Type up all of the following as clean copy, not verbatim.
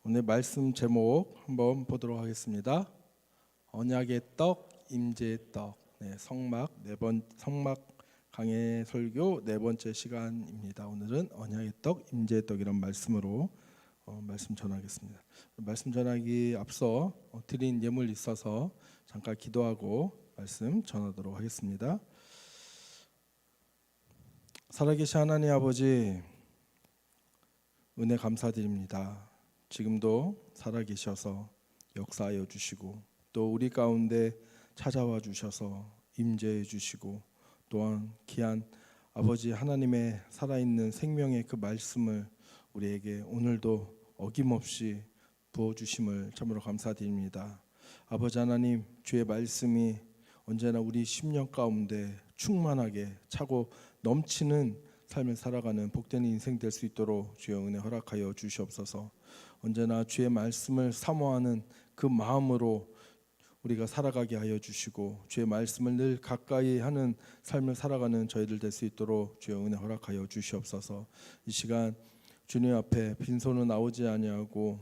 오늘 말씀 제목 한번 보도록 하겠습니다. 언약의 떡, 임재의 떡. 성막 강해 설교 네 번째 시간입니다. 오늘은 언약의 떡, 임재의 떡이란 말씀으로 말씀 전하겠습니다. 말씀 전하기 앞서 드린 예물 있어서 잠깐 기도하고 말씀 전하도록 하겠습니다. 살아계신 하나님 아버지, 은혜 감사드립니다. 지금도 살아계셔서 역사하여 주시고 또 우리 가운데 찾아와 주셔서 임재해 주시고 또한 귀한 아버지 하나님의 살아있는 생명의 그 말씀을 우리에게 오늘도 어김없이 부어주심을 참으로 감사드립니다. 아버지 하나님, 주의 말씀이 언제나 우리 심령 가운데 충만하게 차고 넘치는 삶을 살아가는 복된 인생 될 수 있도록 주의 은혜 허락하여 주시옵소서. 언제나 주의 말씀을 사모하는 그 마음으로 우리가 살아가게 하여 주시고 주의 말씀을 늘 가까이 하는 삶을 살아가는 저희들 될 수 있도록 주의 은혜 허락하여 주시옵소서. 이 시간 주님 앞에 빈손은 나오지 아니하고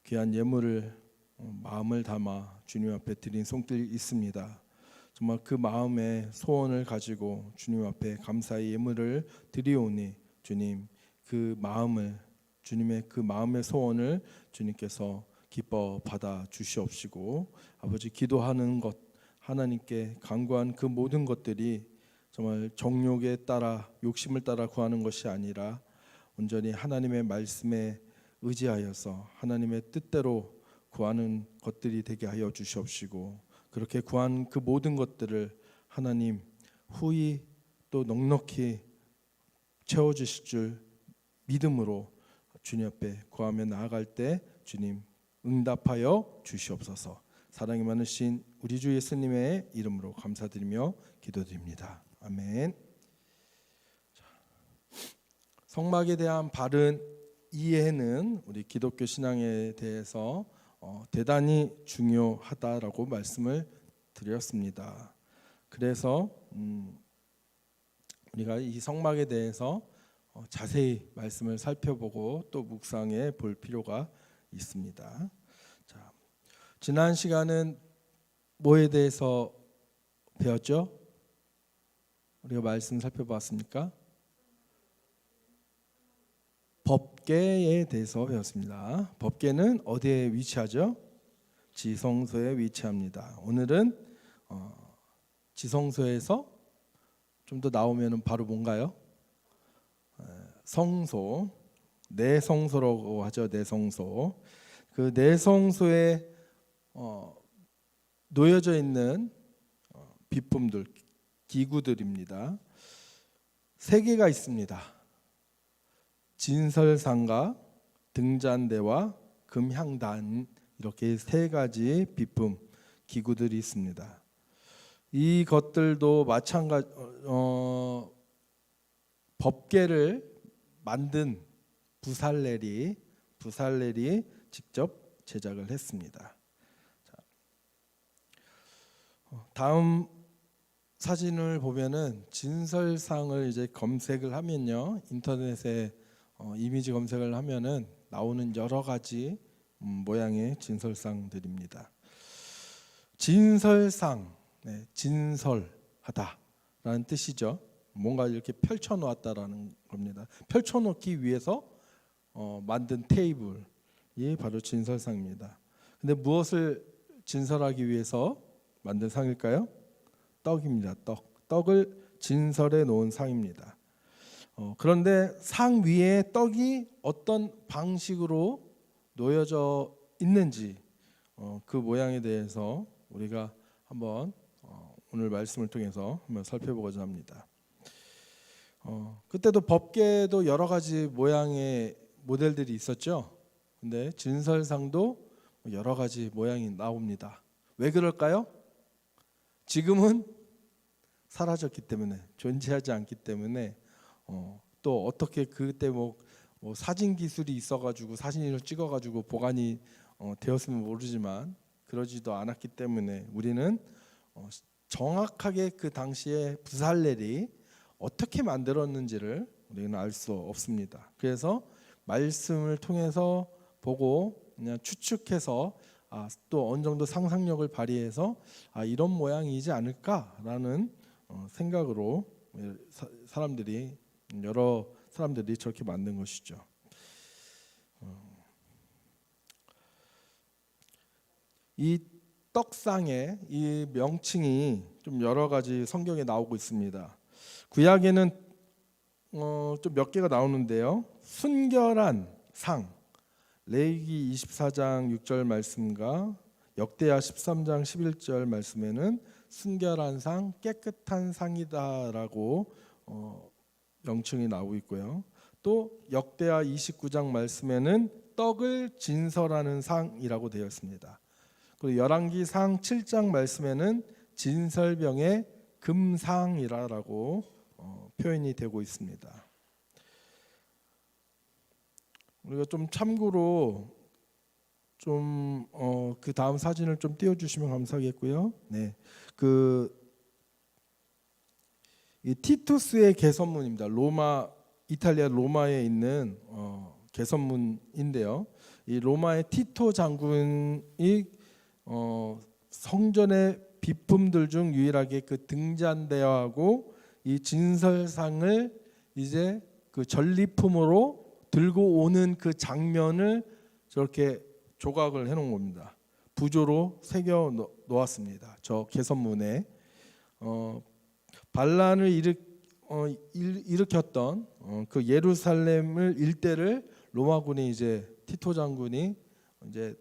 귀한 예물을 마음을 담아 주님 앞에 드린 손길이 있습니다. 정말 그 마음의 소원을 가지고 주님 앞에 감사의 예물을 드리오니 주님 주님의 그 마음의 소원을 주님께서 기뻐 받아 주시옵시고 아버지, 기도하는 것 하나님께 간구한 그 모든 것들이 정말 정욕에 따라 욕심을 따라 구하는 것이 아니라 온전히 하나님의 말씀에 의지하여서 하나님의 뜻대로 구하는 것들이 되게 하여 주시옵시고 그렇게 구한 그 모든 것들을 하나님 후히 또 넉넉히 채워주실 줄 믿음으로 주님 앞에 구하며 나아갈 때 주님 응답하여 주시옵소서. 사랑이 많으신 우리 주 예수님의 이름으로 감사드리며 기도드립니다. 아멘. 성막에 대한 바른 이해는 우리 기독교 신앙에 대해서 대단히 중요하다라고 말씀을 드렸습니다. 그래서 우리가 이 성막에 대해서 자세히 말씀을 살펴보고 또 묵상해 볼 필요가 있습니다. 자, 지난 시간은 뭐에 대해서 배웠죠? 우리가 말씀 살펴봤습니까? 법궤에 대해서 배웠습니다. 법궤는 어디에 위치하죠? 지성소에 위치합니다. 오늘은 지성소에서 좀 더 나오면 바로 뭔가요? 성소, 내성소라고 하죠. 내성소. 그 내성소에 놓여져 있는 비품들, 기구들입니다. 세 개가 있습니다. 진설상과 등잔대와 금향단, 이렇게 세 가지 비품, 기구들이 있습니다. 이것들도 마찬가지 법궤를 만든 부살렐이 직접 제작을 했습니다. 다음 사진을 보면은 진설상을 이제 검색을 하면요, 인터넷에 이미지 검색을 하면은 나오는 여러 가지 모양의 진설상들입니다. 진설상, 진설하다라는 뜻이죠. 뭔가 이렇게 펼쳐 놓았다라는 겁니다. 펼쳐 놓기 위해서 만든 테이블이 바로 진설상입니다. 근데 무엇을 진설하기 위해서 만든 상일까요? 떡입니다. 떡을 진설해 놓은 상입니다. 그런데 상 위에 떡이 어떤 방식으로 놓여져 있는지 그 모양에 대해서 우리가 한번 오늘 말씀을 통해서 한번 살펴보고자 합니다. 그때도 법궤도 여러 가지 모양의 모델들이 있었죠. 근데 진설상도 여러 가지 모양이 나옵니다. 왜 그럴까요? 지금은 사라졌기 때문에, 존재하지 않기 때문에 또 어떻게 그때 뭐 사진 기술이 있어가지고 사진을 찍어가지고 보관이 되었으면 모르지만 그러지도 않았기 때문에 우리는 정확하게 그 당시에 부살렐이 어떻게 만들었는지를 우리는 알 수 없습니다. 그래서 말씀을 통해서 보고 그냥 추측해서 또 어느 정도 상상력을 발휘해서 이런 모양이지 않을까라는 생각으로 여러 사람들이 저렇게 만든 것이죠. 이 떡상의 이 명칭이 좀 여러 가지 성경에 나오고 있습니다. 구약에는 좀 몇 개가 나오는데요. 순결한 상, 레위기 24장 6절 말씀과 역대하 13장 11절 말씀에는 순결한 상, 깨끗한 상이다라고 명칭이 나오고 있고요. 또 역대하 29장 말씀에는 떡을 진설하는 상이라고 되어 있습니다. 그리고 열왕기상 7장 말씀에는 진설병의 금상이라고 표현이 되고 있습니다. 우리가 좀 참고로 좀 그 다음 사진을 좀 띄워주시면 감사하겠고요. 네, 이 티투스의 개선문입니다. 이탈리아 로마에 있는 개선문인데요. 이 로마의 티토 장군이 성전의 비품들 중 유일하게 그 등잔대하고 이 진설상을 이제 그 전리품으로 들고 오는 그 장면을 저렇게 조각을 해놓은 겁니다. 부조로 새겨 놓았습니다. 저 개선문에 반란을 일으켰던 그 예루살렘을 일대를 로마군이 이제 티토 장군이 이제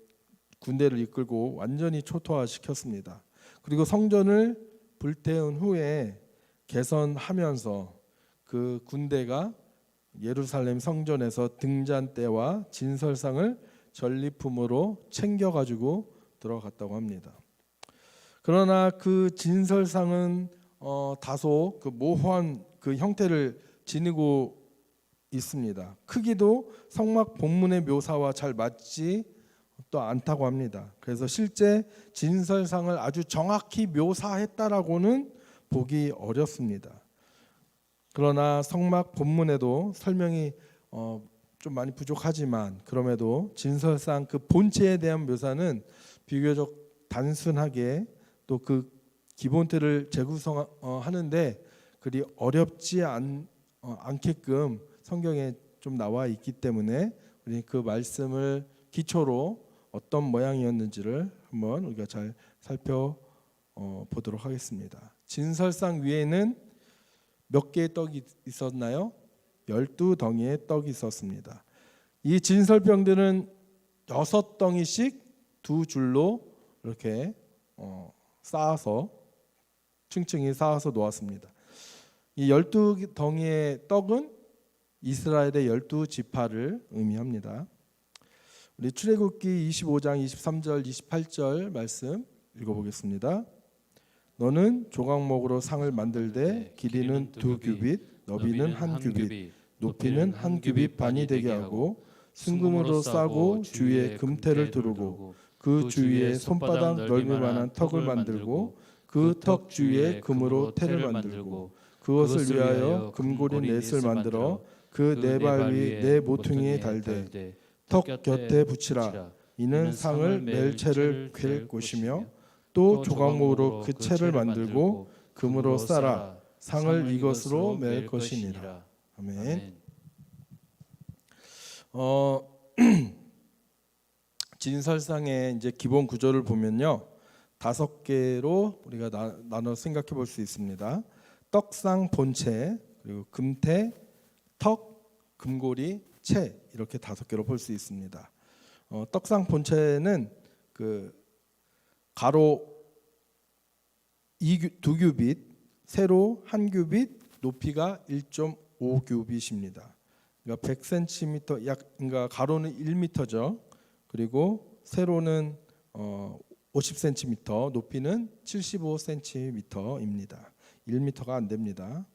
군대를 이끌고 완전히 초토화시켰습니다. 그리고 성전을 불태운 후에 개선하면서 그 군대가 예루살렘 성전에서 등잔대와 진설상을 전리품으로 챙겨가지고 들어갔다고 합니다. 그러나 그 진설상은 다소 그 모호한 그 형태를 지니고 있습니다. 크기도 성막 본문의 묘사와 잘 맞지 또 않다고 합니다. 그래서 실제 진설상을 아주 정확히 묘사했다라고는 보기 어렵습니다. 그러나 성막 본문에도 설명이 좀 많이 부족하지만 그럼에도 진설상 그 본체에 대한 묘사는 비교적 단순하게 또 그 기본틀을 재구성하는데 그리 어렵지 않게끔 성경에 좀 나와 있기 때문에 우리 그 말씀을 기초로 어떤 모양이었는지를 한번 우리가 잘 살펴보도록 하겠습니다. 진설상 위에는 몇 개의 떡이 있었나요? 12덩이의 떡이 있었습니다. 이 진설병들은 6덩이씩 두 줄로 이렇게 쌓아서 층층이 쌓아서 놓았습니다. 이 12덩이의 떡은 이스라엘의 12지파를 의미합니다. 우리 출애굽기 25장 23절 28절 말씀 읽어보겠습니다. 너는 조각목으로 상을 만들되 길이는 2규빗, 너비는 1규빗, 높이는 1규빗 반이 되게 하고 순금으로 싸고 주위에 금테를 두르고 그 주위에 손바닥 넓이만한 턱을 만들고 그 턱 주위에 금으로 테를 만들고 그것을 위하여 금고리 넷을 만들어 그 네 발 위 네 모퉁이에 달되 턱 곁에 붙이라. 이는 상을 맬 채를 꿰 곳이며 또 조각목으로 그 채를 만들고 금으로 싸라. 상을 이것으로 맬 것이니라. 아멘. 진설상의 이제 기본 구조를 보면요, 5개로 우리가 나눠 생각해 볼 수 있습니다. 떡상 본체, 그리고 금태, 턱, 금고리, 채, 이렇게 5개로 볼 수 있습니다. 떡상 본체는 그 가로 2규빗, 세로 1규빗, 높이가 1.5규빗입니다. 그러니까 100cm, 그러니까 가로는 1m죠. 그리고 세로는 50cm, 높이는 75cm입니다. 1m가 안 됩니다.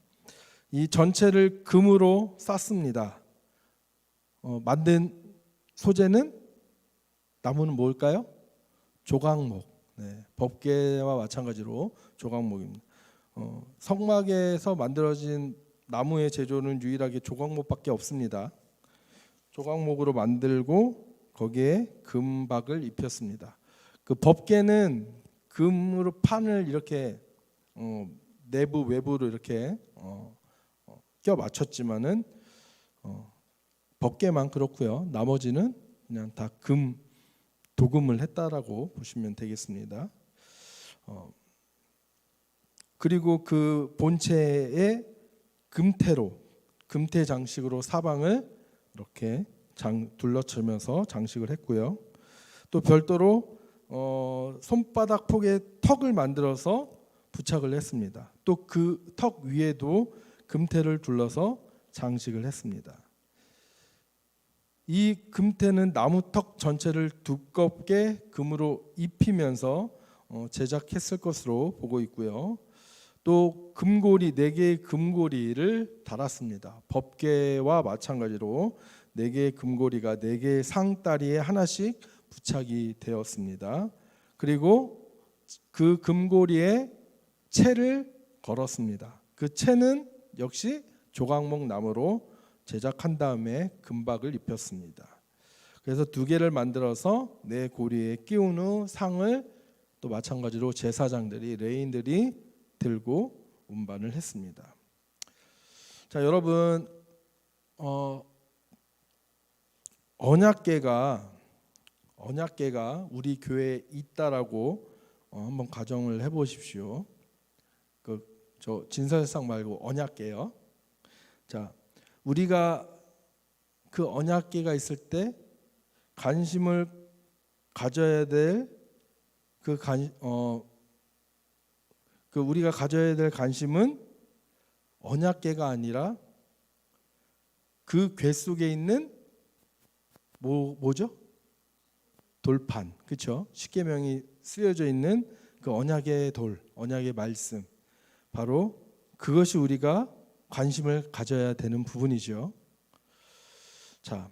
이 전체를 금으로 쌌습니다. 만든 소재는 나무는 뭘까요? 조각목. 네, 법궤와 마찬가지로 조각목입니다. 성막에서 만들어진 나무의 제조는 유일하게 조각목밖에 없습니다. 조각목으로 만들고 거기에 금박을 입혔습니다. 그 법궤는 금으로 판을 이렇게 내부 외부로 이렇게 껴 맞췄지만은 법궤만 그렇고요. 나머지는 그냥 다 도금을 했다라고 보시면 되겠습니다. 그리고 그 본체에 금태 장식으로 사방을 이렇게 둘러치면서 장식을 했고요. 또 별도로 손바닥 폭의 턱을 만들어서 부착을 했습니다. 또 그 턱 위에도 금태를 둘러서 장식을 했습니다. 이 금태는 나무 턱 전체를 두껍게 금으로 입히면서 제작했을 것으로 보고 있고요. 또 금고리 4개의 금고리를 달았습니다. 법궤와 마찬가지로 4개의 금고리가 4개의 상다리에 하나씩 부착이 되었습니다. 그리고 그 금고리에 채를 걸었습니다. 그 채는 역시 조각목 나무로 제작한 다음에 금박을 입혔습니다. 그래서 2개를 만들어서 4고리에 끼운 후 상을 또 마찬가지로 제사장들이 레인들이 들고 운반을 했습니다. 자, 여러분, 언약궤가 우리 교회에 있다라고 한번 가정을 해보십시오. 저 진설상 말고 언약궤요. 자, 우리가 그 언약궤가 있을 때 관심을 가져야 될 우리가 가져야 될 관심은 언약궤가 아니라 그 궤 속에 있는 뭐죠? 돌판, 그렇죠? 십계명이 쓰여져 있는 그 언약의 돌, 언약의 말씀, 바로 그것이 우리가 관심을 가져야 되는 부분이죠. 자,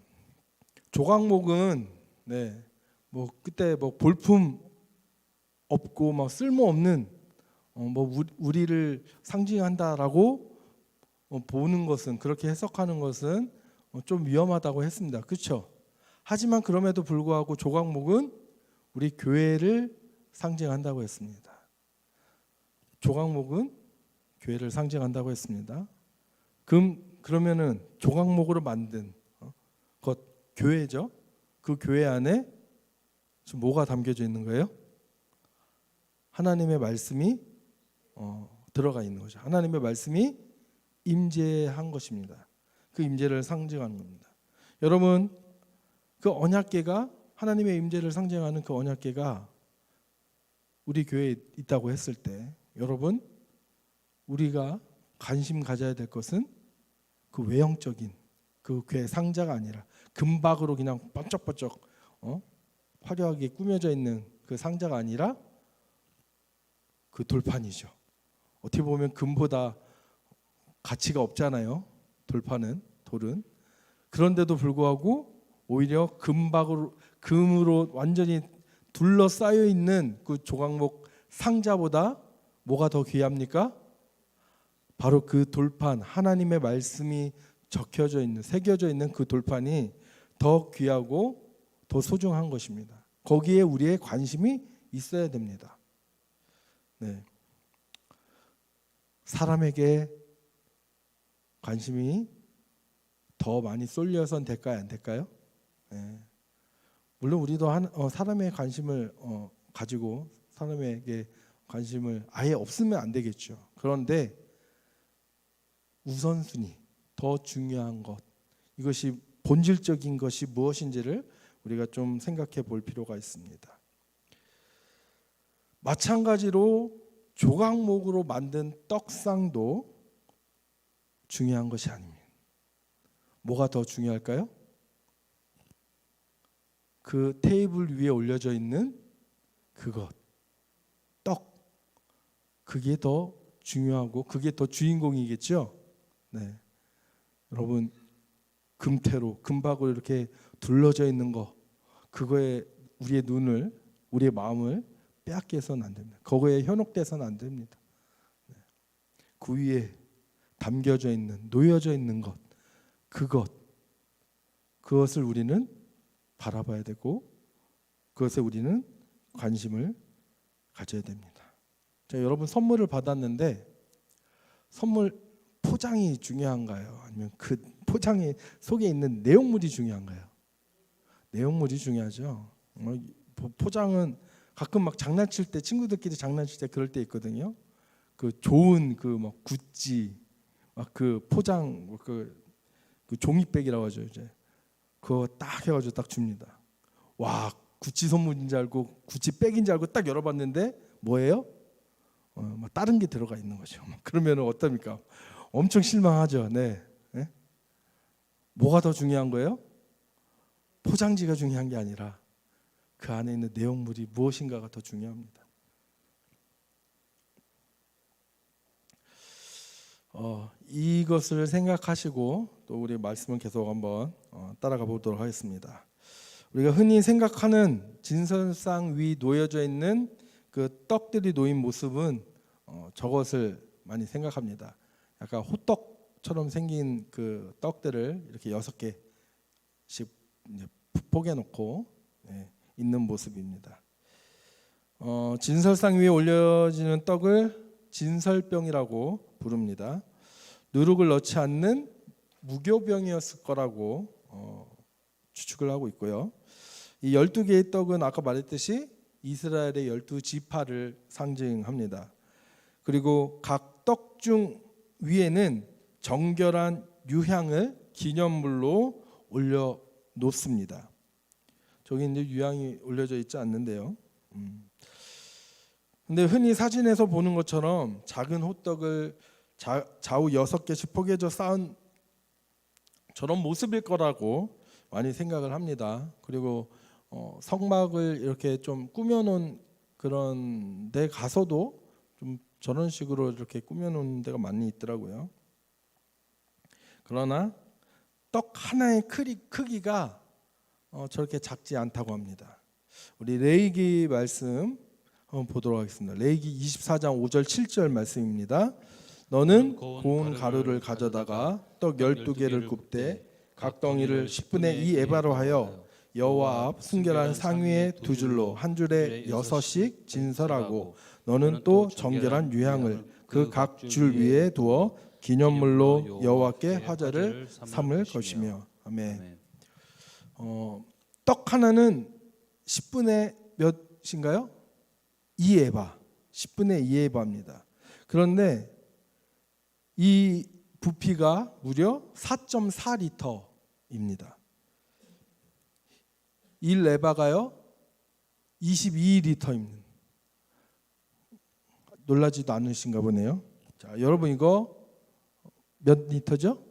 조각목은 그때 볼품 없고 쓸모 없는 우리를 상징한다라고 보는 것은, 그렇게 해석하는 것은 좀 위험하다고 했습니다. 그렇죠? 하지만 그럼에도 불구하고 조각목은 우리 교회를 상징한다고 했습니다. 조각목은 교회를 상징한다고 했습니다. 그러면은 조각목으로 만든 것 교회죠. 그 교회 안에 지금 뭐가 담겨져 있는 거예요? 하나님의 말씀이 들어가 있는 거죠. 하나님의 말씀이 임재한 것입니다. 그 임재를 상징하는 겁니다. 여러분, 그 언약궤가, 하나님의 임재를 상징하는 그 언약궤가 우리 교회에 있다고 했을 때, 여러분, 우리가 관심 가져야 될 것은 그 외형적인 그 궤 상자가 아니라 금박으로 그냥 번쩍번쩍 화려하게 꾸며져 있는 그 상자가 아니라 그 돌판이죠. 어떻게 보면 금보다 가치가 없잖아요. 돌은. 그런데도 불구하고 오히려 금으로 완전히 둘러싸여 있는 그 조각목 상자보다 뭐가 더 귀합니까? 바로 그 돌판, 하나님의 말씀이 적혀져 있는, 새겨져 있는 그 돌판이 더 귀하고 더 소중한 것입니다. 거기에 우리의 관심이 있어야 됩니다. 네. 사람에게 관심이 더 많이 쏠려선 될까요? 안 될까요? 네. 물론 우리도 사람의 관심을 가지고 사람에게 관심을 아예 없으면 안 되겠죠. 그런데 우선순위, 더 중요한 것, 이것이 본질적인 것이 무엇인지를 우리가 좀 생각해 볼 필요가 있습니다. 마찬가지로 조각목으로 만든 떡상도 중요한 것이 아닙니다. 뭐가 더 중요할까요? 그 테이블 위에 올려져 있는 그것, 떡, 그게 더 중요하고 그게 더 주인공이겠죠. 네, 여러분, 금박으로 이렇게 둘러져 있는 거, 그거에 우리의 눈을, 우리의 마음을 빼앗겨서는 안 됩니다. 그거에 현혹돼서는 안 됩니다. 네. 그 위에 담겨져 있는, 놓여져 있는 것, 그것을 우리는 바라봐야 되고 그것에 우리는 관심을 가져야 됩니다. 자, 여러분 선물을 받았는데 선물 포장이 중요한가요? 아니면 그 포장이 속에 있는 내용물이 중요한가요? 내용물이 중요하죠. 포장은 가끔 막 장난칠 때 친구들끼리 장난칠 때 그럴 때 있거든요. 그 좋은 그 막 구찌 막 그 포장 그 종이백이라고 하죠. 이제 그거 딱 해가지고 딱 줍니다. 와, 구찌 선물인 줄 알고 구찌 백인 줄 알고 딱 열어봤는데 뭐예요? 막 다른 게 들어가 있는 거죠. 그러면 어떻습니까? 엄청 실망하죠. 네. 네? 뭐가 더 중요한 거예요? 포장지가 중요한 게 아니라 그 안에 있는 내용물이 무엇인가가 더 중요합니다. 이것을 생각하시고 또 우리 말씀을 계속 한번 따라가 보도록 하겠습니다. 우리가 흔히 생각하는 진설상 위 놓여져 있는 그 떡들이 놓인 모습은 저것을 많이 생각합니다. 약간 호떡처럼 생긴 그 떡들을 이렇게 6개씩 포개 놓고 있는 모습입니다. 진설상 위에 올려지는 떡을 진설병이라고 부릅니다. 누룩을 넣지 않는 무교병이었을 거라고 추측을 하고 있고요. 이 12개의 떡은 아까 말했듯이 이스라엘의 12지파를 상징합니다. 그리고 각 떡 중 위에는 정결한 유향을 기념물로 올려 놓습니다. 저기 이제 유향이 올려져 있지 않는데요. 근데 흔히 사진에서 보는 것처럼 작은 호떡을 좌우 6개씩 포개져 쌓은 저런 모습일 거라고 많이 생각을 합니다. 그리고 성막을 이렇게 좀 꾸며놓은 그런 데 가서도 좀 저런 식으로 이렇게 꾸며놓은 데가 많이 있더라고요. 그러나 떡 하나의 크기가 저렇게 작지 않다고 합니다. 우리 레위기 말씀 한번 보도록 하겠습니다. 레위기 24장 5절 7절 말씀입니다. 너는 고운 가루를 가져다가 떡 12개를 굽되 각 덩이를 10분의 2 에바로 하여 여호와 앞 순결한 상위에 2줄로 한 줄에 6씩 진설하고 너는 또 정결한 유향을 그 각 줄 위에 두어 기념물로 여호와께 화제를 삼을 것이며. 아멘. 떡 하나는 10분의 몇인가요? 2에바. 10분의 2에바입니다. 그런데 이 부피가 무려 4.4리터입니다. 1에바가요 22리터입니다. 놀라지도 않으신가 보네요. 자, 여러분 이거 몇 리터죠?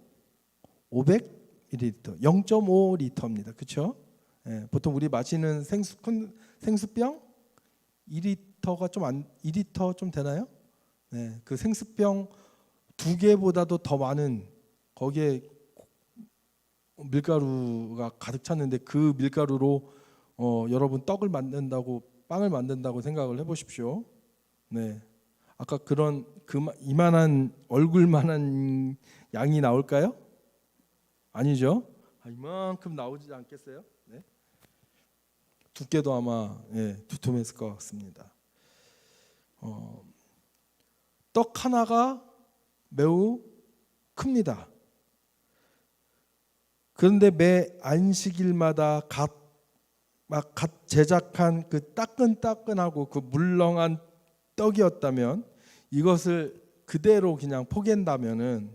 500ml, 0.5리터입니다. 그렇죠? 보통 우리 마시는 생수병 2리터가 좀 2리터 좀 되나요? 그 생수병 2개보다도 더 많은 거기에 밀가루가 가득 찼는데 그 밀가루로 여러분 떡을 만든다고 빵을 만든다고 생각을 해보십시오. 네, 아까 그런 이만한 얼굴만한 양이 나올까요? 아니죠. 이만큼 나오지 않겠어요? 네. 두께도 아마 두툼했을 것 같습니다. 떡 하나가 매우 큽니다. 그런데 매 안식일마다 갓 제작한 그 따끈따끈하고 그 물렁한 떡이었다면 이것을 그대로 그냥 포갠다면은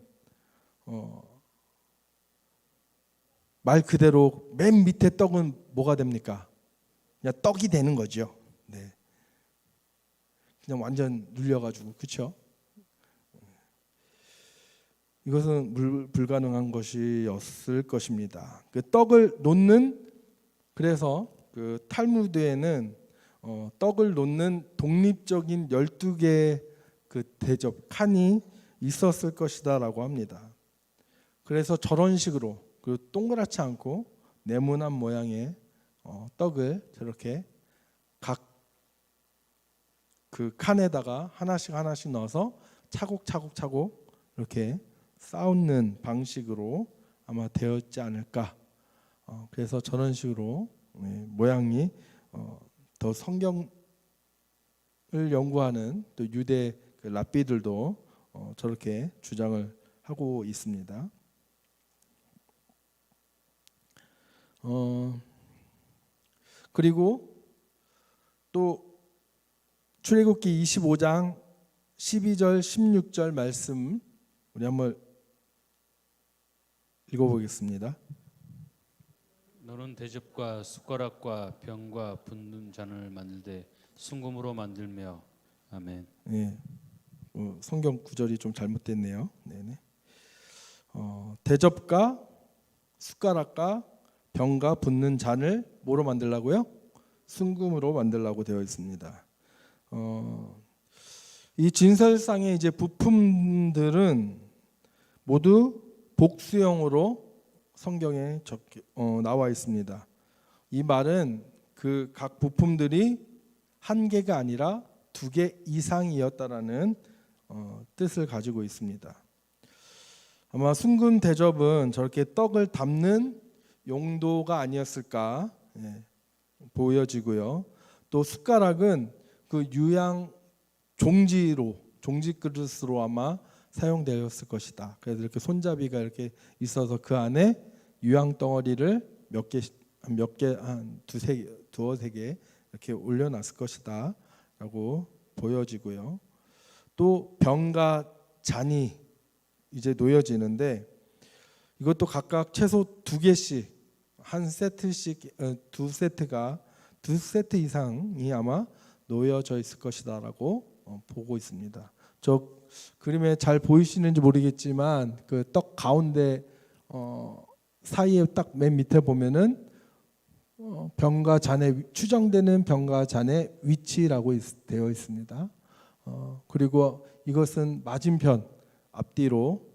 말 그대로 맨 밑에 떡은 뭐가 됩니까? 그냥 떡이 되는 거죠. 네. 그냥 완전 눌려가지고, 그렇죠? 이것은 불가능한 것이었을 것입니다. 그 떡을 놓는, 그래서 그 탈무드에는 떡을 놓는 독립적인 12개의 그 대접 칸이 있었을 것이다라고 합니다. 그래서 저런 식으로 그 동그랗지 않고 네모난 모양의 떡을 저렇게 각 그 칸에다가 하나씩 넣어서 차곡차곡 이렇게 쌓는 방식으로 아마 되었지 않을까. 그래서 저런 식으로 모양이 더 성경을 연구하는 또 유대 그 랍비들도 저렇게 주장을 하고 있습니다. 그리고 또 출애굽기 25장 12절 16절 말씀 우리 한번 읽어보겠습니다. 너는 대접과 숟가락과 병과 붓는 잔을 만들되 순금으로 만들며. 아멘. 네, 성경 구절이 좀 잘못됐네요. 네네. 대접과 숟가락과 병과 붓는 잔을 뭐로 만들라고요? 순금으로 만들라고 되어 있습니다. 이 진설상의 이제 부품들은 모두 복수형으로 성경에 나와 있습니다. 이 말은 그 각 부품들이 한 개가 아니라 두 개 이상이었다라는 뜻을 가지고 있습니다. 아마 순금 대접은 저렇게 떡을 담는 용도가 아니었을까 보여지고요. 또 숟가락은 그 유양 종지 그릇으로 아마 사용되었을 것이다. 그래서 이렇게 손잡이가 이렇게 있어서 그 안에 유양 덩어리를 한 두어 세 개 이렇게 올려놨을 것이다라고 보여지고요. 또 병과 잔이 이제 놓여지는데 이것도 각각 최소 두 개씩 한 세트씩 두 세트 이상이 아마 놓여져 있을 것이다라고 보고 있습니다. 저 그림에 잘 보이시는지 모르겠지만 그 떡 가운데 사이에 딱 맨 밑에 보면은 병과 잔의 추정되는 병과 잔의 위치라고 되어 있습니다. 그리고 이것은 맞은편 앞뒤로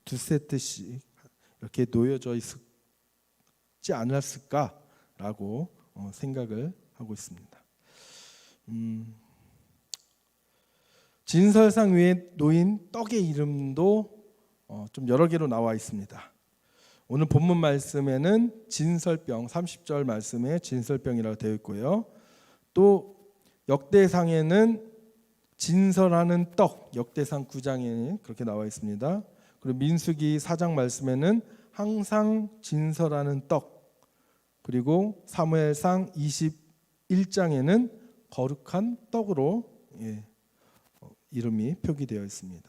두 세트씩 이렇게 놓여져 있지 않았을까라고 생각을 하고 있습니다. 진설상 위에 놓인 떡의 이름도 좀 여러 개로 나와 있습니다. 오늘 본문 말씀에는 진설병 30절 말씀에 진설병이라고 되어 있고요. 또 역대상에는 진설하는 떡, 역대상 9장에 그렇게 나와 있습니다. 그리고 민수기 4장 말씀에는 항상 진설하는 떡, 그리고 사무엘상 21장에는 거룩한 떡으로 이름이 표기되어 있습니다.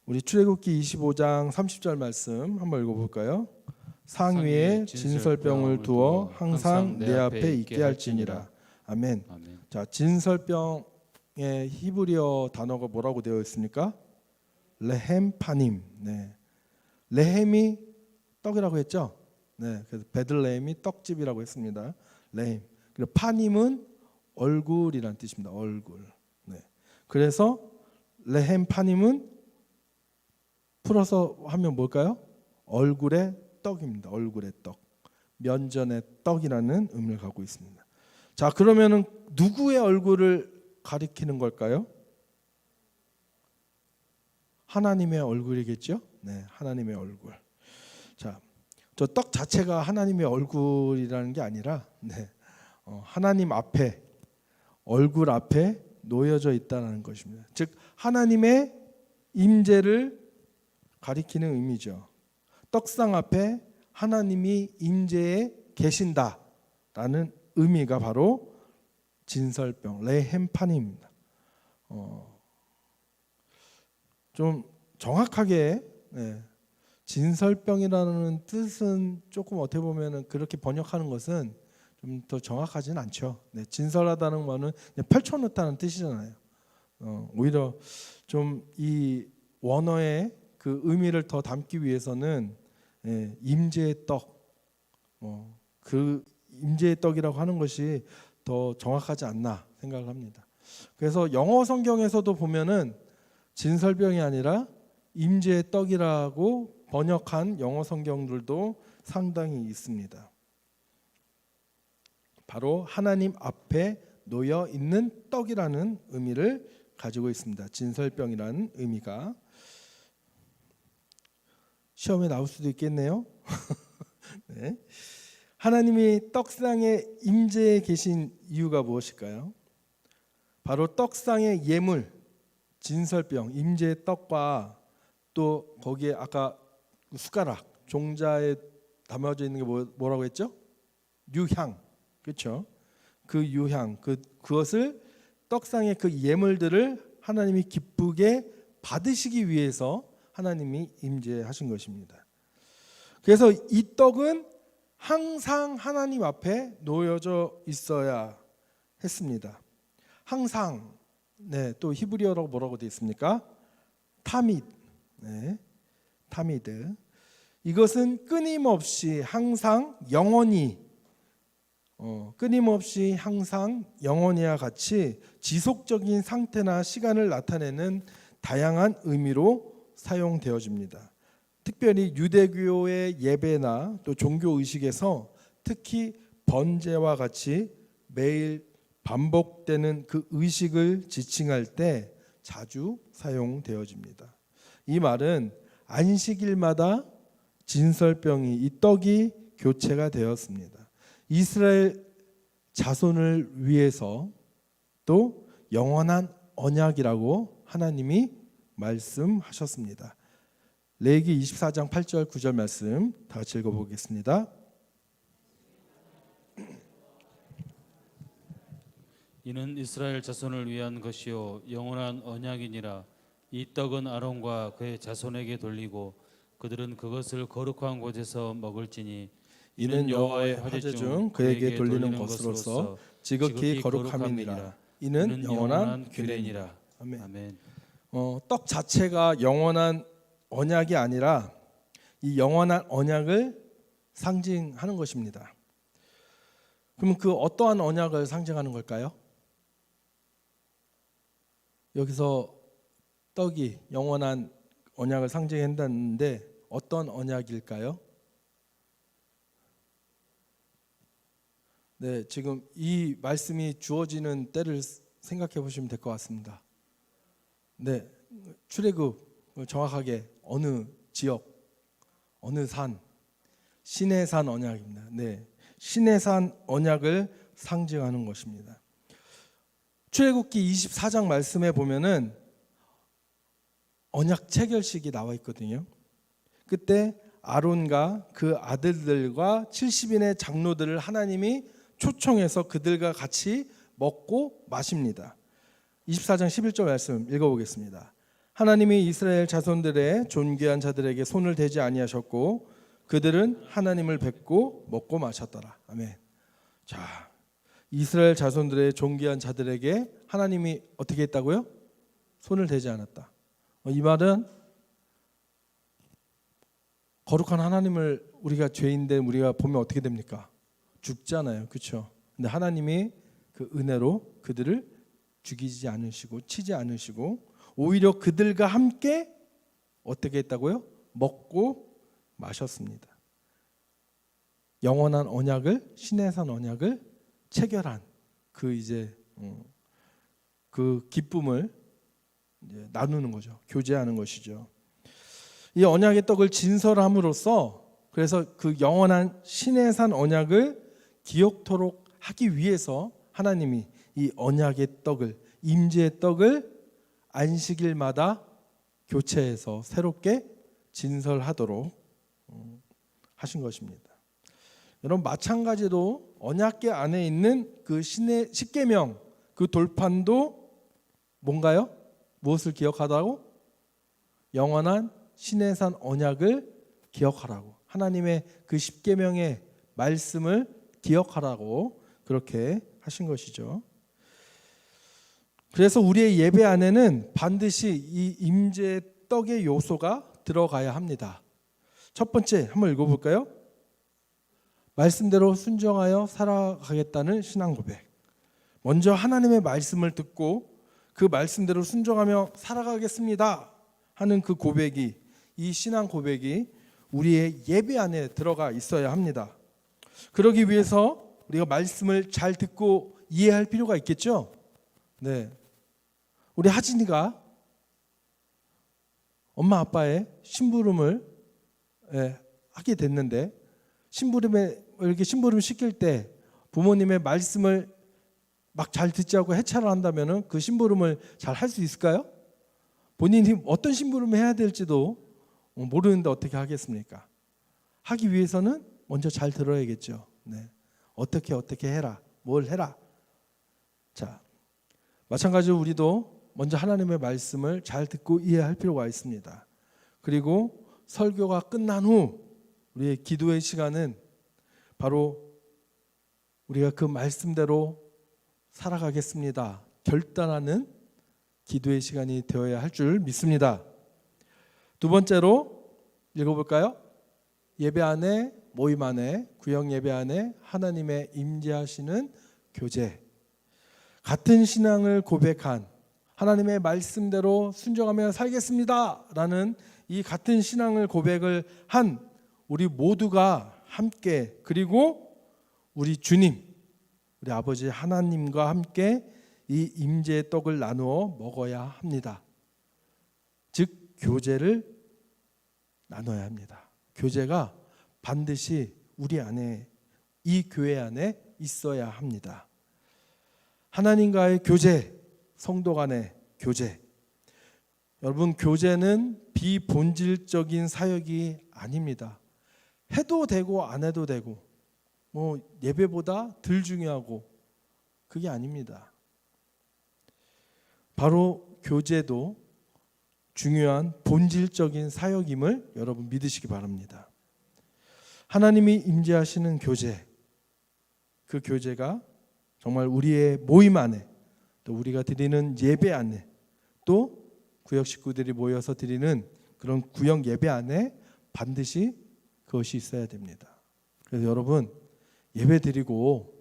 우리 출애굽기 25장 30절 말씀 한번 읽어볼까요? 상 위에 진설병을 두어 항상 내 앞에 있게 할지니라. 아멘. 자, 진설병의 히브리어 단어가 뭐라고 되어 있습니까? 레헴 파님. 네. 레헴이 떡이라고 했죠? 네. 그래서 베들레헴이 떡집이라고 했습니다. 레헴. 그리고 파님은 얼굴이란 뜻입니다. 얼굴. 네. 그래서 레헴 파님은 풀어서 하면 뭘까요? 얼굴의 떡입니다. 얼굴의 떡. 면전의 떡이라는 의미를 갖고 있습니다. 자, 그러면은 누구의 얼굴을 가리키는 걸까요? 하나님의 얼굴이겠죠? 네, 하나님의 얼굴. 자, 저 떡 자체가 하나님의 얼굴이라는 게 아니라 하나님 앞에 얼굴 앞에 놓여져 있다는 것입니다. 즉 하나님의 임재를 가리키는 의미죠. 떡상 앞에 하나님이 임재에 계신다라는 의미가 바로 진설병 레헴판입니다. 좀 정확하게 진설병이라는 뜻은 조금 어떻게 보면은 그렇게 번역하는 것은 좀 더 정확하지는 않죠. 진설하다는 말은 펼쳐놓다는 뜻이잖아요. 오히려 좀 이 원어의 그 의미를 더 담기 위해서는 임재의 떡, 그 임재의 떡이라고 하는 것이 더 정확하지 않나 생각을 합니다. 그래서 영어 성경에서도 보면은 진설병이 아니라 임재의 떡이라고 번역한 영어 성경들도 상당히 있습니다. 바로 하나님 앞에 놓여 있는 떡이라는 의미를 가지고 있습니다. 진설병이라는 의미가 시험에 나올 수도 있겠네요. 네. 하나님이 떡상의 임재에 계신 이유가 무엇일까요? 바로 떡상의 예물, 진설병, 임재의 떡과 또 거기에 아까 숟가락, 종자에 담아져 있는 게 뭐라고 했죠? 유향, 그렇죠? 그 유향, 그것을 떡상의 그 예물들을 하나님이 기쁘게 받으시기 위해서 하나님이 임재하신 것입니다. 그래서 이 떡은 항상 하나님 앞에 놓여져 있어야 했습니다. 항상. 네, 또 히브리어로 뭐라고 되어 있습니까? 타밋. 네, 타미드. 이것은 끊임없이 항상 영원히 끊임없이 항상 영원히와 같이 지속적인 상태나 시간을 나타내는 다양한 의미로 사용되어집니다. 특별히 유대교의 예배나 또 종교 의식에서 특히 번제와 같이 매일 반복되는 그 의식을 지칭할 때 자주 사용되어집니다. 이 말은 안식일마다 진설병이 이 떡이 교체가 되었습니다. 이스라엘 자손을 위해서 또 영원한 언약이라고 하나님이 말씀하셨습니다. 레위기 24장 8절 9절 말씀 다 같이 읽어보겠습니다. 이는 이스라엘 자손을 위한 것이요 영원한 언약이니라. 이 떡은 아론과 그의 자손에게 돌리고 그들은 그것을 거룩한 곳에서 먹을지니 이는 여호와의 화제 중 그에게 돌리는 것으로서 지극히 거룩함이니라. 이는 영원한 규례니라. 아멘. 떡 자체가 영원한 언약이 아니라 이 영원한 언약을 상징하는 것입니다. 그러면 그 어떠한 언약을 상징하는 걸까요? 여기서 떡이 영원한 언약을 상징한다는데 어떤 언약일까요? 네, 지금 이 말씀이 주어지는 때를 생각해 보시면 될 것 같습니다. 네, 출애굽 정확하게 어느 지역, 어느 산, 시내산 언약입니다. 네, 시내산 언약을 상징하는 것입니다. 출애굽기 24장 말씀에 보면은 언약 체결식이 나와 있거든요. 그때 아론과 그 아들들과 70인의 장로들을 하나님이 초청해서 그들과 같이 먹고 마십니다. 24장 11절 말씀 읽어보겠습니다. 하나님이 이스라엘 자손들의 존귀한 자들에게 손을 대지 아니하셨고 그들은 하나님을 뵙고 먹고 마셨더라. 아멘. 자, 이스라엘 자손들의 존귀한 자들에게 하나님이 어떻게 했다고요? 손을 대지 않았다. 이 말은 거룩한 하나님을 우리가 죄인데 우리가 보면 어떻게 됩니까? 죽잖아요. 그렇죠? 근데 하나님이 그 은혜로 그들을 죽이지 않으시고 치지 않으시고 오히려 그들과 함께 어떻게 했다고요? 먹고 마셨습니다. 영원한 언약을 시내산 언약을 체결한 그 이제 그 기쁨을 이제 나누는 거죠. 교제하는 것이죠. 이 언약의 떡을 진설함으로써 그래서 그 영원한 시내산 언약을 기억토록 하기 위해서 하나님이 이 언약의 떡을 임재의 떡을 안식일마다 교체해서 새롭게 진설하도록 하신 것입니다. 여러분 마찬가지로 언약궤 안에 있는 그 십계명 그 돌판도 뭔가요? 무엇을 기억하라고? 영원한 시내산 언약을 기억하라고 하나님의 그 십계명의 말씀을 기억하라고 그렇게 하신 것이죠. 그래서 우리의 예배 안에는 반드시 이 임재의 떡의 요소가 들어가야 합니다. 첫 번째 한번 읽어볼까요? 말씀대로 순종하여 살아가겠다는 신앙 고백. 먼저 하나님의 말씀을 듣고 그 말씀대로 순종하며 살아가겠습니다 하는 그 고백이 이 신앙 고백이 우리의 예배 안에 들어가 있어야 합니다. 그러기 위해서 우리가 말씀을 잘 듣고 이해할 필요가 있겠죠? 네. 우리 하진이가 엄마 아빠의 심부름을 하게 됐는데 심부름에 이렇게 심부름 시킬 때 부모님의 말씀을 막 잘 듣지 않고 해차를 한다면은 그 심부름을 잘 할 수 있을까요? 본인이 어떤 심부름을 해야 될지도 모르는데 어떻게 하겠습니까? 하기 위해서는 먼저 잘 들어야겠죠. 네. 어떻게 해라, 뭘 해라. 자, 마찬가지로 우리도 먼저 하나님의 말씀을 잘 듣고 이해할 필요가 있습니다. 그리고 설교가 끝난 후 우리의 기도의 시간은 바로 우리가 그 말씀대로 살아가겠습니다 결단하는 기도의 시간이 되어야 할 줄 믿습니다. 두 번째로 읽어볼까요? 예배 안에, 모임 안에, 구역 예배 안에 하나님의 임재하시는 교제. 같은 신앙을 고백한, 하나님의 말씀대로 순종하며 살겠습니다 라는 이 같은 신앙을 고백을 한 우리 모두가 함께, 그리고 우리 주님, 우리 아버지 하나님과 함께 이 임재의 떡을 나누어 먹어야 합니다. 즉 교제를 나눠야 합니다. 교제가 반드시 우리 안에, 이 교회 안에 있어야 합니다. 하나님과의 교제, 성도 간의 교제. 여러분, 교제는 비본질적인 사역이 아닙니다. 해도 되고 안 해도 되고 뭐 예배보다 덜 중요하고 그게 아닙니다. 바로 교제도 중요한 본질적인 사역임을 여러분 믿으시기 바랍니다. 하나님이 임재하시는 교제, 그 교제가 정말 우리의 모임 안에, 또 우리가 드리는 예배 안에, 또 구역 식구들이 모여서 드리는 그런 구역 예배 안에 반드시 그것이 있어야 됩니다. 그래서 여러분 예배 드리고,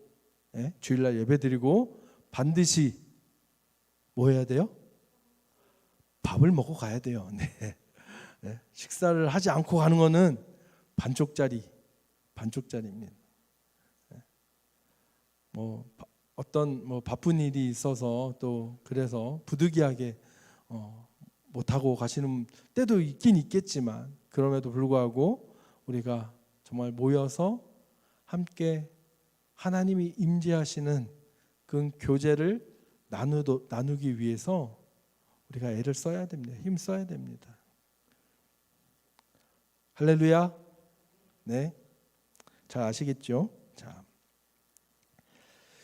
주일날 예배 드리고 반드시 뭐 해야 돼요? 밥을 먹고 가야 돼요. 네. 식사를 하지 않고 가는 거는 반쪽짜리입니다. 뭐 어떤 바쁜 일이 있어서 또 그래서 부득이하게 못 하고 가시는 때도 있긴 있겠지만, 그럼에도 불구하고 우리가 정말 모여서 함께 하나님이 임재하시는 그 교제를 나누기 위해서 우리가 애를 써야 됩니다. 힘 써야 됩니다. 할렐루야. 네, 잘 아시겠죠? 자,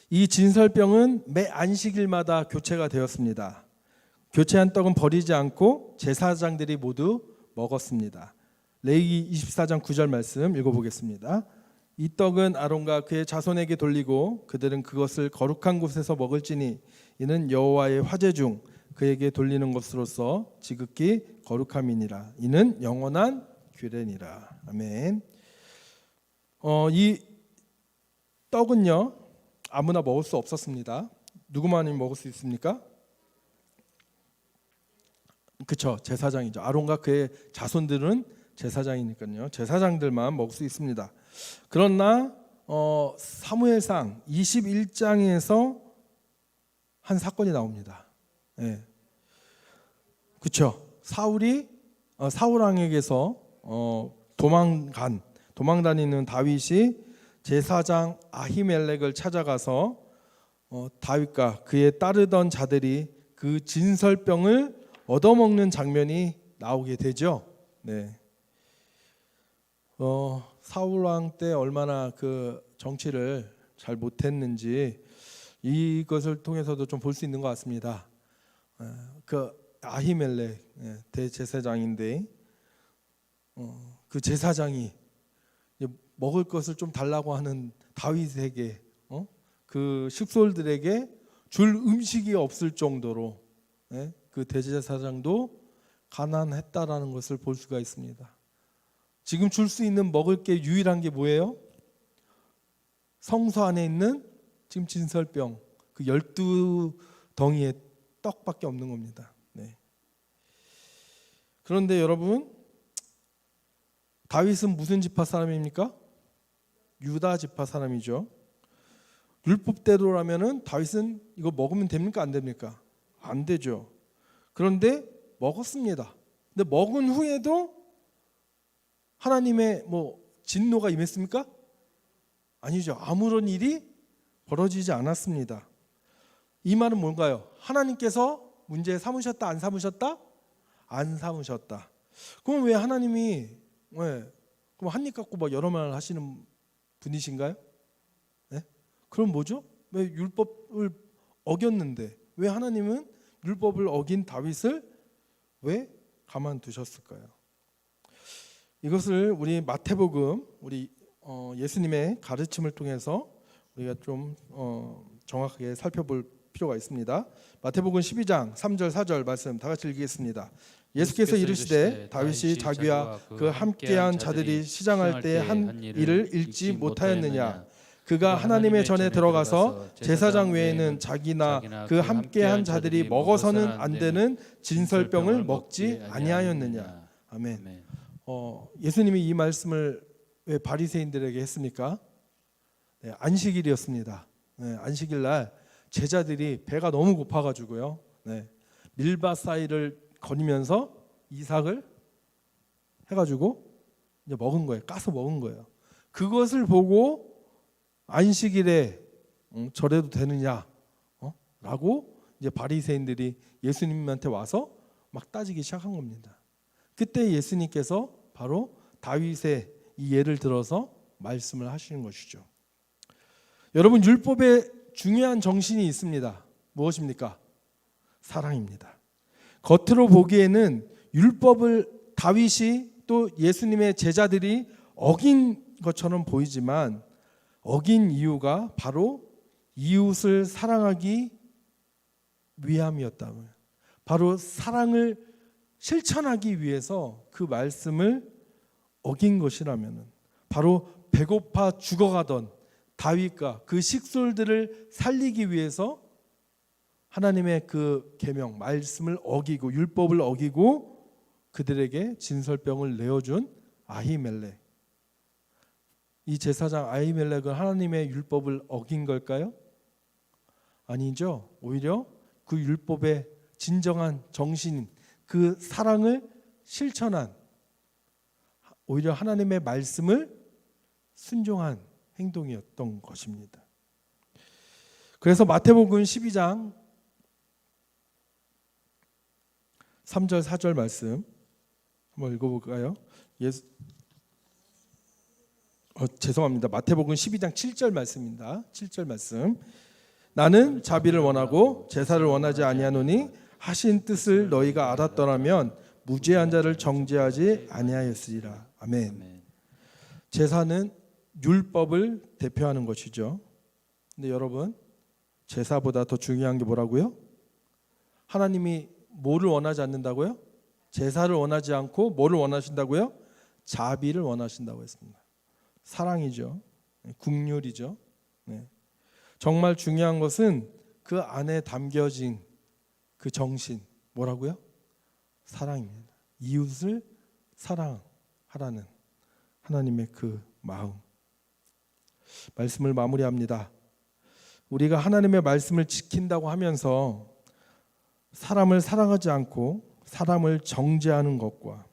이 진설병은 매 안식일마다 교체가 되었습니다. 교체한 떡은 버리지 않고 제사장들이 모두 먹었습니다. 레위기 24장 9절 말씀 읽어보겠습니다. 이 떡은 아론과 그의 자손에게 돌리고 그들은 그것을 거룩한 곳에서 먹을지니 이는 여호와의 화제 중 그에게 돌리는 것으로서 지극히 거룩함이니라. 이는 영원한 규례니라. 아멘. 이 떡은요 아무나 먹을 수 없었습니다. 누구만이 먹을 수 있습니까? 그렇죠, 제사장이죠. 아론과 그의 자손들은 제사장이니까요. 제사장들만 먹을 수 있습니다. 그러나 사무엘상 21장에서 한 사건이 나옵니다. 네. 그렇죠. 사울 왕에게서 도망다니는 다윗이 제사장 아히멜렉을 찾아가서 다윗과 그에 따르던 자들이 그 진설병을 얻어먹는 장면이 나오게 되죠. 네. 사울 왕 때 얼마나 그 정치를 잘 못했는지 이것을 통해서도 좀 볼 수 있는 것 같습니다. 그 아히멜렉 대제사장인데 그 제사장이 먹을 것을 좀 달라고 하는 다윗에게 그 식솔들에게 줄 음식이 없을 정도로 그 대제사장도 가난했다라는 것을 볼 수가 있습니다. 지금 줄 수 있는 먹을 게 유일한 게 뭐예요? 성소 안에 있는 지금 진설병 그 12덩이의 떡밖에 없는 겁니다. 네. 그런데 여러분, 다윗은 무슨 지파 사람입니까? 유다 지파 사람이죠. 율법대로라면은 다윗은 이거 먹으면 됩니까? 안 됩니까? 안 되죠. 그런데 먹었습니다. 근데 먹은 후에도 하나님의 진노가 임했습니까? 아니죠. 아무런 일이 벌어지지 않았습니다. 이 말은 뭔가요? 하나님께서 문제 삼으셨다, 안 삼으셨다? 안 삼으셨다. 그럼 왜 하나님이 그럼 한입 갖고 막 여러 말 하시는 분이신가요? 네? 그럼 뭐죠? 왜 율법을 어겼는데 왜 하나님은 율법을 어긴 다윗을 왜 가만두셨을까요? 이것을 우리 마태복음 우리 예수님의 가르침을 통해서 우리가 좀 정확하게 살펴볼 필요가 있습니다. 마태복음 12장 3절 4절 말씀 다 같이 읽겠습니다. 예수께서 이르시되 다윗이 자기와 그 함께한 자들이 시장할 때 한 일을 잊지 못하였느냐? 그가 하나님의 전에 들어가서 제사장 외에는 자기나 그 함께한 자들이 먹어서는 안 되는 진설병을 먹지 아니하였느냐? 아멘. 예수님이 이 말씀을 왜 바리새인들에게 했습니까? 네, 안식일이었습니다. 네, 안식일 날 제자들이 배가 너무 고파가지고요. 네, 밀밭 사이를 거니면서 이삭을 해가지고 이제 먹은 거예요. 까서 먹은 거예요. 그것을 보고 안식일에 절해도 되느냐? 라고 이제 바리새인들이 예수님한테 와서 막 따지기 시작한 겁니다. 그때 예수님께서 바로 다윗의 이 예를 들어서 말씀을 하시는 것이죠. 여러분, 율법에 중요한 정신이 있습니다. 무엇입니까? 사랑입니다. 겉으로 보기에는 율법을 다윗이 또 예수님의 제자들이 어긴 것처럼 보이지만 어긴 이유가 바로 이웃을 사랑하기 위함이었다면, 바로 사랑을 실천하기 위해서 그 말씀을 어긴 것이라면, 바로 배고파 죽어가던 다윗과 그 식솔들을 살리기 위해서 하나님의 그 계명 말씀을 어기고 율법을 어기고 그들에게 진설병을 내어준 아히멜렉, 이 제사장 아히멜렉은 하나님의 율법을 어긴 걸까요? 아니죠. 오히려 그 율법의 진정한 정신, 그 사랑을 실천한, 오히려 하나님의 말씀을 순종한 행동이었던 것입니다. 그래서 마태복음 12장 3절 4절 말씀 한번 읽어볼까요? 죄송합니다. 마태복음 12장 7절 말씀입니다. 7절 말씀. 나는 자비를 원하고 제사를 원하지 아니하노니 하신 뜻을 너희가 알았더라면 무죄한 자를 정죄하지 아니하였으리라. 아멘. 제사는 율법을 대표하는 것이죠. 근데 여러분, 제사보다 더 중요한 게 뭐라고요? 하나님이 뭐를 원하지 않는다고요? 제사를 원하지 않고 뭐를 원하신다고요? 자비를 원하신다고 했습니다. 사랑이죠. 긍휼이죠. 네. 정말 중요한 것은 그 안에 담겨진 그 정신, 뭐라고요? 사랑입니다. 이웃을 사랑하라는 하나님의 그 마음. 말씀을 마무리합니다. 우리가 하나님의 말씀을 지킨다고 하면서 사람을 사랑하지 않고 사람을 정죄하는 것과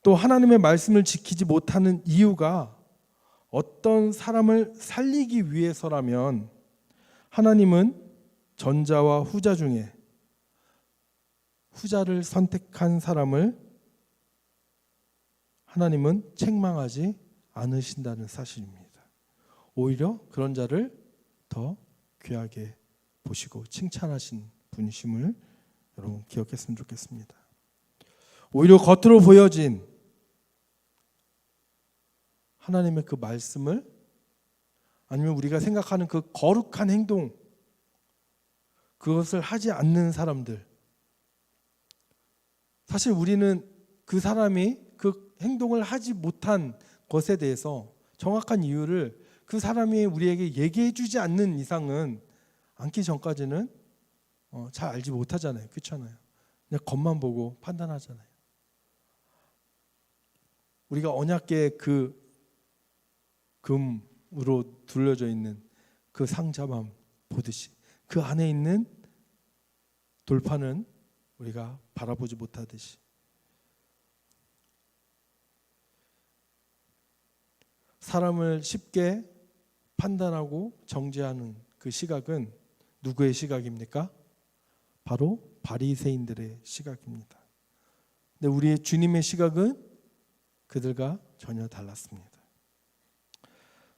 또 하나님의 말씀을 지키지 못하는 이유가 어떤 사람을 살리기 위해서라면 하나님은 전자와 후자 중에 후자를 선택한 사람을 하나님은 책망하지 않으신다는 사실입니다. 오히려 그런 자를 더 귀하게 보시고 칭찬하신 분이심을 여러분 기억했으면 좋겠습니다. 오히려 겉으로 보여진 하나님의 그 말씀을, 아니면 우리가 생각하는 그 거룩한 행동, 그것을 하지 않는 사람들, 사실 우리는 그 사람이 그 행동을 하지 못한 것에 대해서 정확한 이유를 그 사람이 우리에게 얘기해 주지 않는 이상은 않기 전까지는 잘 알지 못하잖아요. 그렇잖아요. 그냥 겉만 보고 판단하잖아요. 우리가 언약궤 그 금으로 둘러져 있는 그 상자만 보듯이 그 안에 있는 돌판은 우리가 바라보지 못하듯이 사람을 쉽게 판단하고 정죄하는 그 시각은 누구의 시각입니까? 바로 바리새인들의 시각입니다. 근데 우리의 주님의 시각은 그들과 전혀 달랐습니다.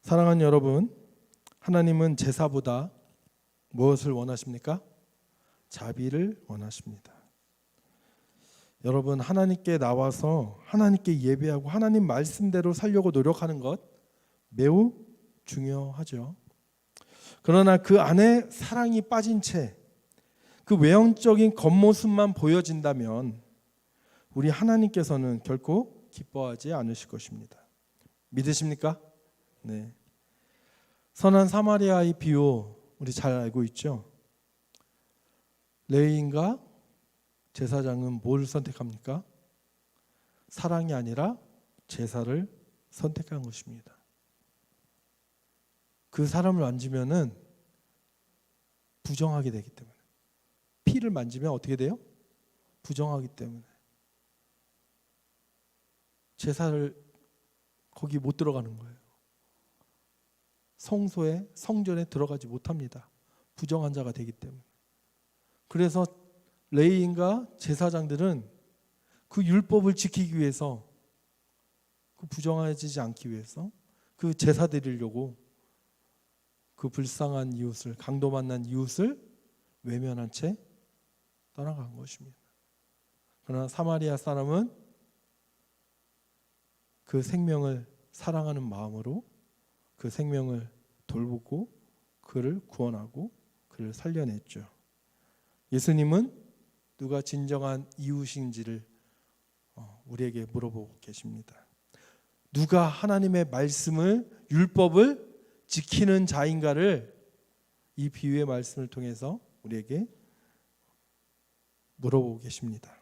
사랑하는 여러분, 하나님은 제사보다 무엇을 원하십니까? 자비를 원하십니다. 여러분, 하나님께 나와서 하나님께 예배하고 하나님 말씀대로 살려고 노력하는 것 매우 중요하죠. 그러나 그 안에 사랑이 빠진 채 그 외형적인 겉모습만 보여진다면 우리 하나님께서는 결코 기뻐하지 않으실 것입니다. 믿으십니까? 네. 선한 사마리아의 비유 우리 잘 알고 있죠. 레위인과 제사장은 뭘 선택합니까? 사랑이 아니라 제사를 선택한 것입니다. 그 사람을 만지면은 부정하게 되기 때문에, 피를 만지면 어떻게 돼요? 부정하기 때문에 제사를 거기 못 들어가는 거예요. 성소에, 성전에 들어가지 못합니다. 부정한 자가 되기 때문에. 그래서 레위인과 제사장들은 그 율법을 지키기 위해서, 그 부정해지지 않기 위해서 그 제사 드리려고 그 불쌍한 이웃을, 강도 만난 이웃을 외면한 채 떠나간 것입니다. 그러나 사마리아 사람은 그 생명을 사랑하는 마음으로 그 생명을 돌보고 그를 구원하고 그를 살려냈죠. 예수님은 누가 진정한 이웃인지를 우리에게 물어보고 계십니다. 누가 하나님의 말씀을, 율법을 지키는 자인가를 이 비유의 말씀을 통해서 우리에게 물어보고 계십니다.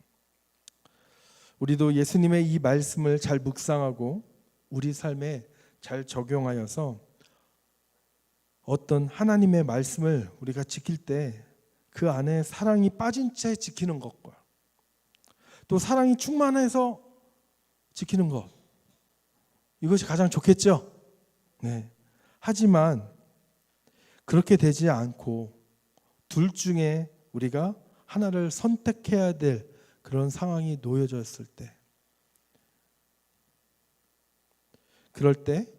우리도 예수님의 이 말씀을 잘 묵상하고 우리 삶에 잘 적용하여서 어떤 하나님의 말씀을 우리가 지킬 때 그 안에 사랑이 빠진 채 지키는 것과 또 사랑이 충만해서 지키는 것, 이것이 가장 좋겠죠? 네. 하지만 그렇게 되지 않고 둘 중에 우리가 하나를 선택해야 될 그런 상황이 놓여졌을 때, 그럴 때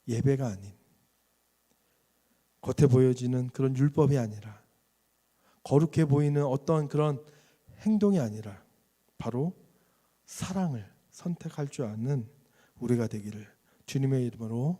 예배가 아닌, 겉에 보여지는 그런 율법이 아니라, 거룩해 보이는 어떤 그런 행동이 아니라 바로 사랑을 선택할 줄 아는 우리가 되기를 주님의 이름으로